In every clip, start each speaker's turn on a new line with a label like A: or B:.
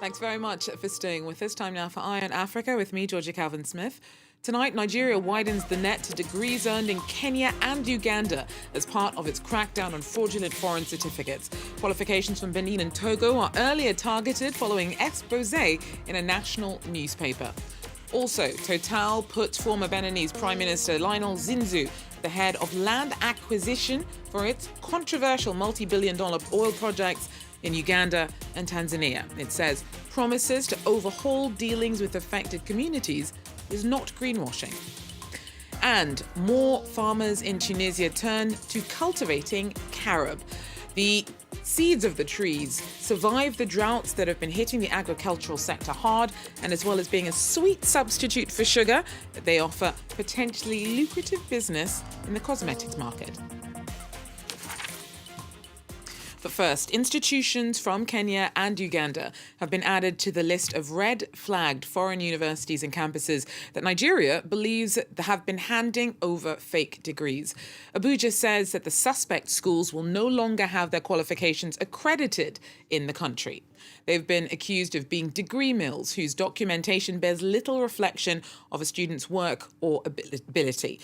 A: Thanks very much for staying with us. Time now for Eye on Africa with me, Georgia Calvin-Smith. Tonight, Nigeria widens the net to degrees earned in Kenya and Uganda as part of its crackdown on fraudulent foreign certificates. Qualifications from Benin and Togo are earlier targeted following expose in a national newspaper. Also, Total put former Beninese Prime Minister Lionel Zinsou at the head of land acquisition for its controversial multi-billion-dollar oil projects in Uganda and Tanzania. It says promises to overhaul dealings with affected communities is not greenwashing. And more farmers in Tunisia turn to cultivating carob. The seeds of the trees survive the droughts that have been hitting the agricultural sector hard, and as well as being a sweet substitute for sugar, they offer potentially lucrative business in the cosmetics market. But first, institutions from Kenya and Uganda have been added to the list of red-flagged foreign universities and campuses that Nigeria believes have been handing over fake degrees. Abuja says that the suspect schools will no longer have their qualifications accredited in the country. They've been accused of being degree mills whose documentation bears little reflection of a student's work or ability.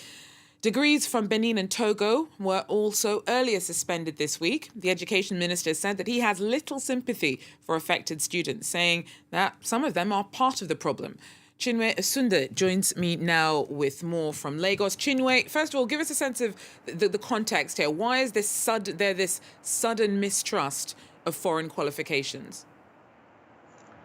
A: Degrees from Benin and Togo were also earlier suspended this week. The education minister said that he has little sympathy for affected students, saying that some of them are part of the problem. Chinwe Asunda joins me now with more from Lagos. Chinwe, first of all, give us a sense of the context here. Why is this sudden mistrust of foreign qualifications?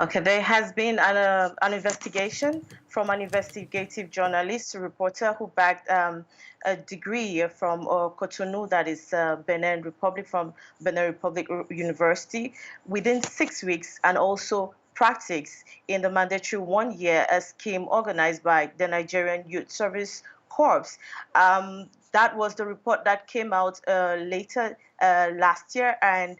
B: Okay, there has been an investigation from an investigative journalist, a reporter who bagged a degree from Cotonou, that is Benin Republic, from Benin Republic University, within 6 weeks, and also practice in the mandatory 1 year scheme organized by the Nigerian Youth Service Corps. That was the report that came out later last year, and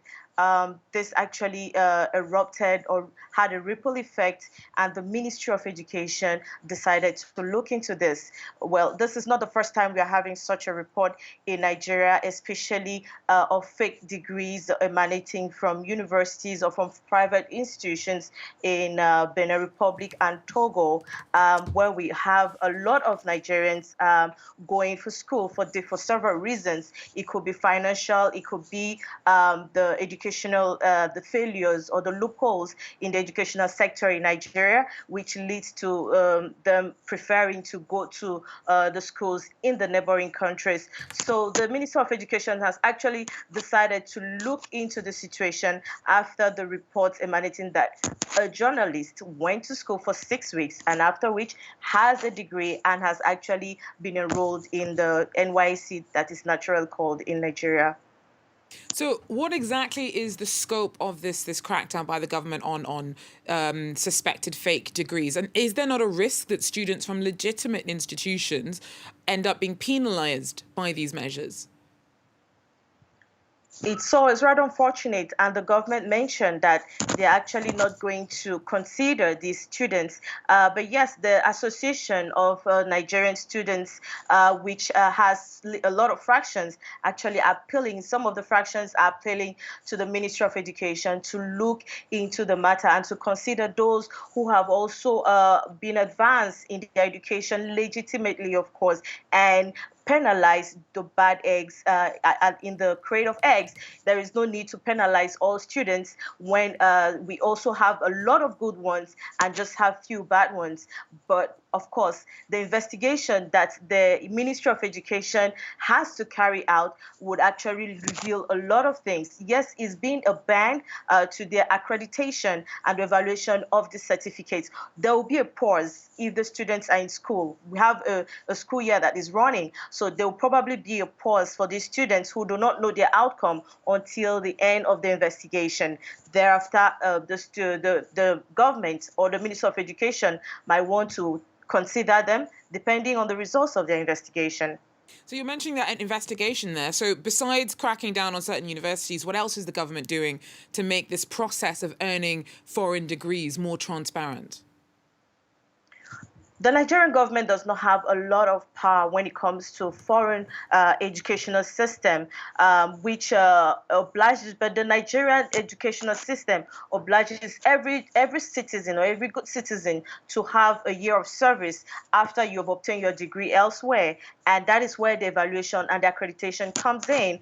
B: this actually erupted or had a ripple effect, and the Ministry of Education decided to look into this. Well, this is not the first time we are having such a report in Nigeria, especially of fake degrees emanating from universities or from private institutions in Benin Republic and Togo, where we have a lot of Nigerians going for school for several reasons. It could be financial, it could be the educational, the failures or the loopholes in the educational sector in Nigeria, which leads to them preferring to go to the schools in the neighboring countries. So the Minister of Education has actually decided to look into the situation after the reports emanating that a journalist went to school for 6 weeks, and after which has a degree and has actually been enrolled in the NYSC, that is naturally called in Nigeria.
A: So what exactly is the scope of this crackdown by the government on suspected fake degrees? And is there not a risk that students from legitimate institutions end up being penalised by these measures?
B: It's rather unfortunate, and the government mentioned that they're actually not going to consider these students. But yes, the Association of Nigerian Students, which has a lot of fractions, actually appealing, some of the fractions are appealing to the Ministry of Education to look into the matter and to consider those who have also been advanced in their education legitimately, of course, and penalize the bad eggs in the crate of eggs. There is no need to penalize all students when we also have a lot of good ones and just have few bad ones. But of course, the investigation that the Ministry of Education has to carry out would actually reveal a lot of things. Yes, it's been a ban to their accreditation and evaluation of the certificates. There will be a pause if the students are in school. We have a school year that is running, so there will probably be a pause for these students who do not know their outcome until the end of the investigation. Thereafter, the government or the Ministry of Education might want to consider them depending on the results of their investigation.
A: So you're mentioning that investigation there. So besides cracking down on certain universities, what else is the government doing to make this process of earning foreign degrees more transparent?
B: the Nigerian government does not have a lot of power when it comes to foreign educational system, which obliges, but the Nigerian educational system obliges every citizen or every good citizen to have a year of service after you've obtained your degree elsewhere. And that is where the evaluation and the accreditation comes in.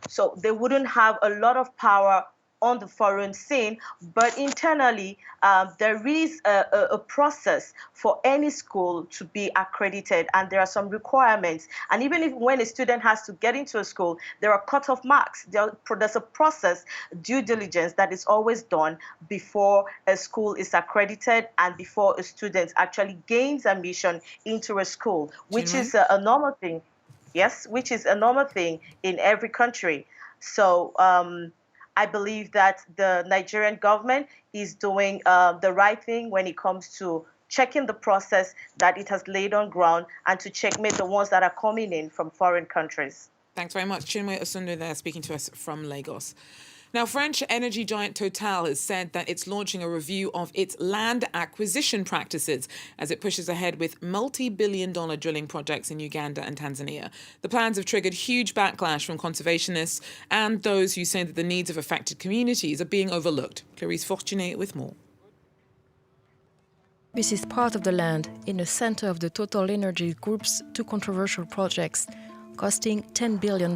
B: So they wouldn't have a lot of power on the foreign scene, but internally there is a process for any school to be accredited, and there are some requirements. And even if when a student has to get into a school, there are cutoff marks. There's a process, due diligence that is always done before a school is accredited and before a student actually gains admission into a school, which is a normal thing. Yes, which is a normal thing in every country. So I believe that the Nigerian government is doing the right thing when it comes to checking the process that it has laid on ground and to checkmate the ones that are coming in from foreign countries.
A: Thanks very much. Chinwe Osundu there speaking to us from Lagos. Now, French energy giant Total has said that it's launching a review of its land acquisition practices as it pushes ahead with multi-billion-dollar drilling projects in Uganda and Tanzania. The plans have triggered huge backlash from conservationists and those who say that the needs of affected communities are being overlooked. Clarice Fortuné with more.
C: This is part of the land in the center of the TotalEnergies Group's two controversial projects, costing $10 billion.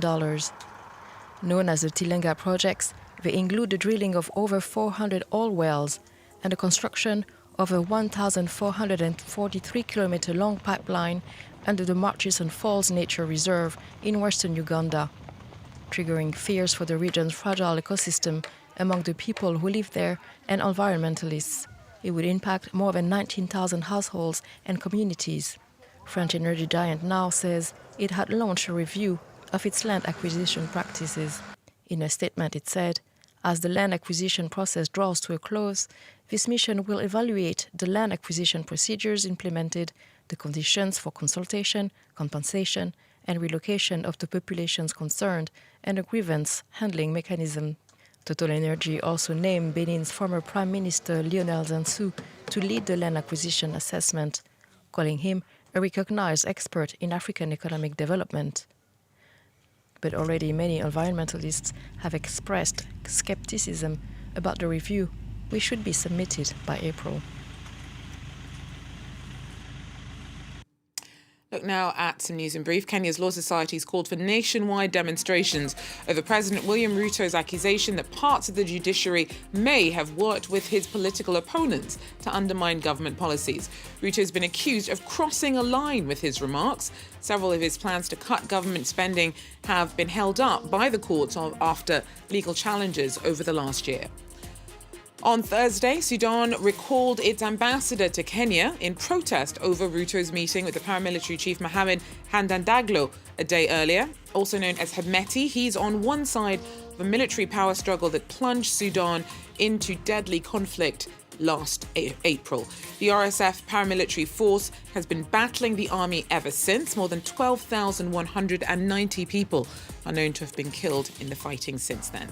C: Known as the Tilenga projects, they include the drilling of over 400 oil wells and the construction of a 1,443-kilometer-long pipeline under the Murchison Falls Nature Reserve in western Uganda, triggering fears for the region's fragile ecosystem among the people who live there and environmentalists. It would impact more than 19,000 households and communities. French energy giant now says it had launched a review of its land acquisition practices. In a statement, it said, as the land acquisition process draws to a close, this mission will evaluate the land acquisition procedures implemented, the conditions for consultation, compensation, and relocation of the populations concerned, and a grievance handling mechanism. TotalEnergies also named Benin's former Prime Minister Lionel Zinsou to lead the land acquisition assessment, calling him a recognized expert in African economic development. But already many environmentalists have expressed skepticism about the review, which should be submitted by April.
A: Look now at some news in brief. Kenya's Law Society has called for nationwide demonstrations over President William Ruto's accusation that parts of the judiciary may have worked with his political opponents to undermine government policies. Ruto has been accused of crossing a line with his remarks. Several of his plans to cut government spending have been held up by the courts after legal challenges over the last year. On Thursday, Sudan recalled its ambassador to Kenya in protest over Ruto's meeting with the paramilitary chief Mohamed Hamdan Daglo a day earlier. Also known as Hemeti, he's on one side of a military power struggle that plunged Sudan into deadly conflict last April. The RSF paramilitary force has been battling the army ever since. More than 12,190 people are known to have been killed in the fighting since then.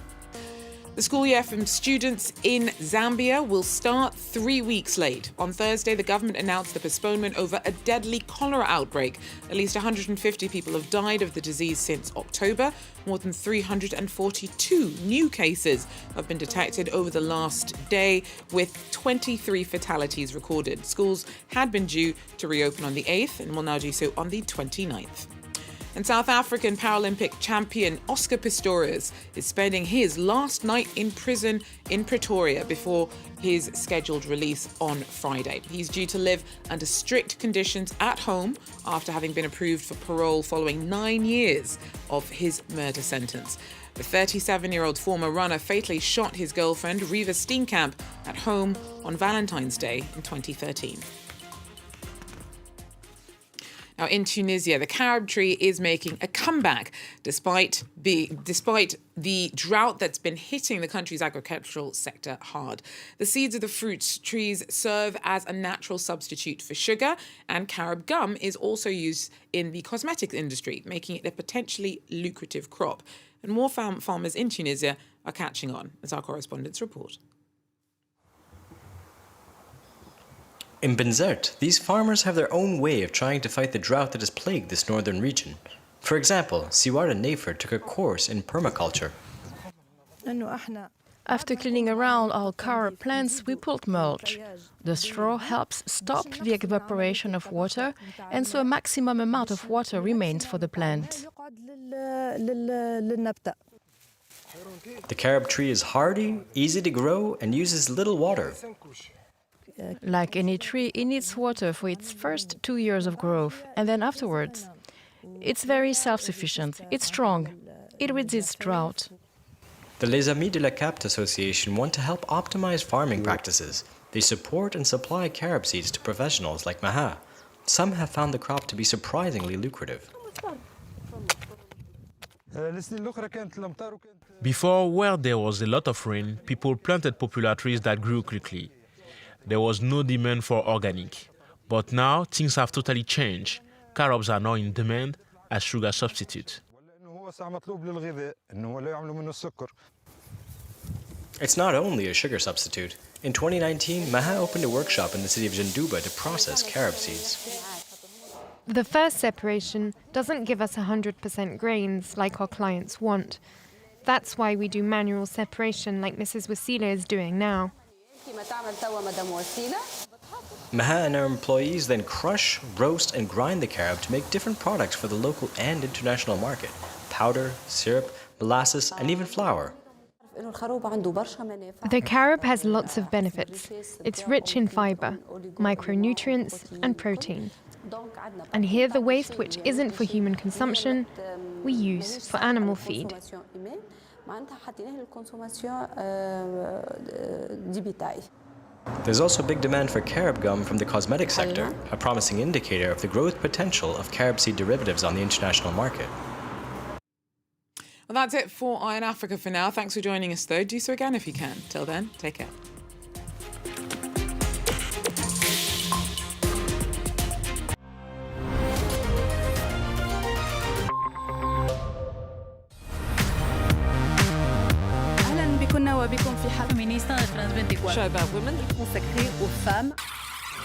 A: The school year for students in Zambia will start 3 weeks late. On Thursday, the government announced the postponement over a deadly cholera outbreak. At least 150 people have died of the disease since October. More than 342 new cases have been detected over the last day, with 23 fatalities recorded. Schools had been due to reopen on the 8th and will now do so on the 29th. And South African Paralympic champion Oscar Pistorius is spending his last night in prison in Pretoria before his scheduled release on Friday. He's due to live under strict conditions at home after having been approved for parole following 9 years of his murder sentence. The 37-year-old former runner fatally shot his girlfriend, Reva Steenkamp, at home on Valentine's Day in 2013. Now, in Tunisia, the carob tree is making a comeback despite the drought that's been hitting the country's agricultural sector hard. The seeds of the fruit trees serve as a natural substitute for sugar, and carob gum is also used in the cosmetics industry, making it a potentially lucrative crop. And more farmers in Tunisia are catching on, as our correspondents report.
D: In Benzert, these farmers have their own way of trying to fight the drought that has plagued this northern region. For example, Siwara Nafer took a course in permaculture.
C: After cleaning around our carob plants, we pulled mulch. The straw helps stop the evaporation of water, and so a maximum amount of water remains for the plant.
D: The carob tree is hardy, easy to grow, and uses little water.
C: Like any tree, it needs water for its first 2 years of growth, and then afterwards. It's very self-sufficient, it's strong, it resists drought.
D: The Les Amis de la Capte Association want to help optimize farming practices. They support and supply carob seeds to professionals like Maha. Some have found the crop to be surprisingly lucrative.
E: Before, where there was a lot of rain, people planted popular trees that grew quickly. There was no demand for organic. But now, things have totally changed. Carobs are now in demand as sugar substitute.
D: It's not only a sugar substitute. In 2019, Maha opened a workshop in the city of Janduba to process carob seeds.
F: The first separation doesn't give us 100% grains like our clients want. That's why we do manual separation like Mrs. Wasila is doing now.
D: Maha and her employees then crush, roast, and grind the carob to make different products for the local and international market: powder, syrup, molasses, and even flour.
F: The carob has lots of benefits. It's rich in fiber, micronutrients, and protein. And here the waste which isn't for human consumption, we use for animal feed.
D: There's also big demand for carob gum from the cosmetic sector, a promising indicator of the growth potential of carob seed derivatives on the international market.
A: Well, that's it for Eye on Africa for now. Thanks for joining us, though. Do so again if you can. Till then, take care. Show about women.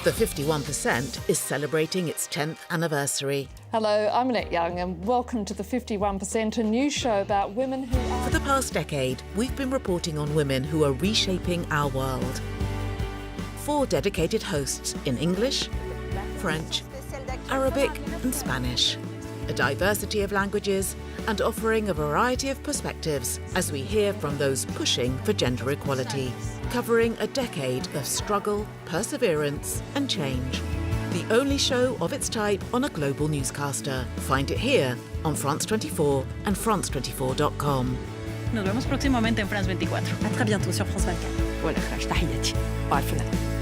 G: The 51% is celebrating its 10th anniversary.
H: Hello, I'm Annette Young and welcome to The 51%, a new show about women who are...
G: For the past decade, we've been reporting on women who are reshaping our world. 4 dedicated hosts in English, French, Arabic and Spanish. A diversity of languages and offering a variety of perspectives as we hear from those pushing for gender equality. Covering a decade of struggle, perseverance and change. The only show of its type on a global newscaster. Find it here on France 24 and France24.com.
I: Nos vemos próximamente en France 24.
J: À très bientôt sur France 24.
I: Voilà, تحياتي. Bye for now.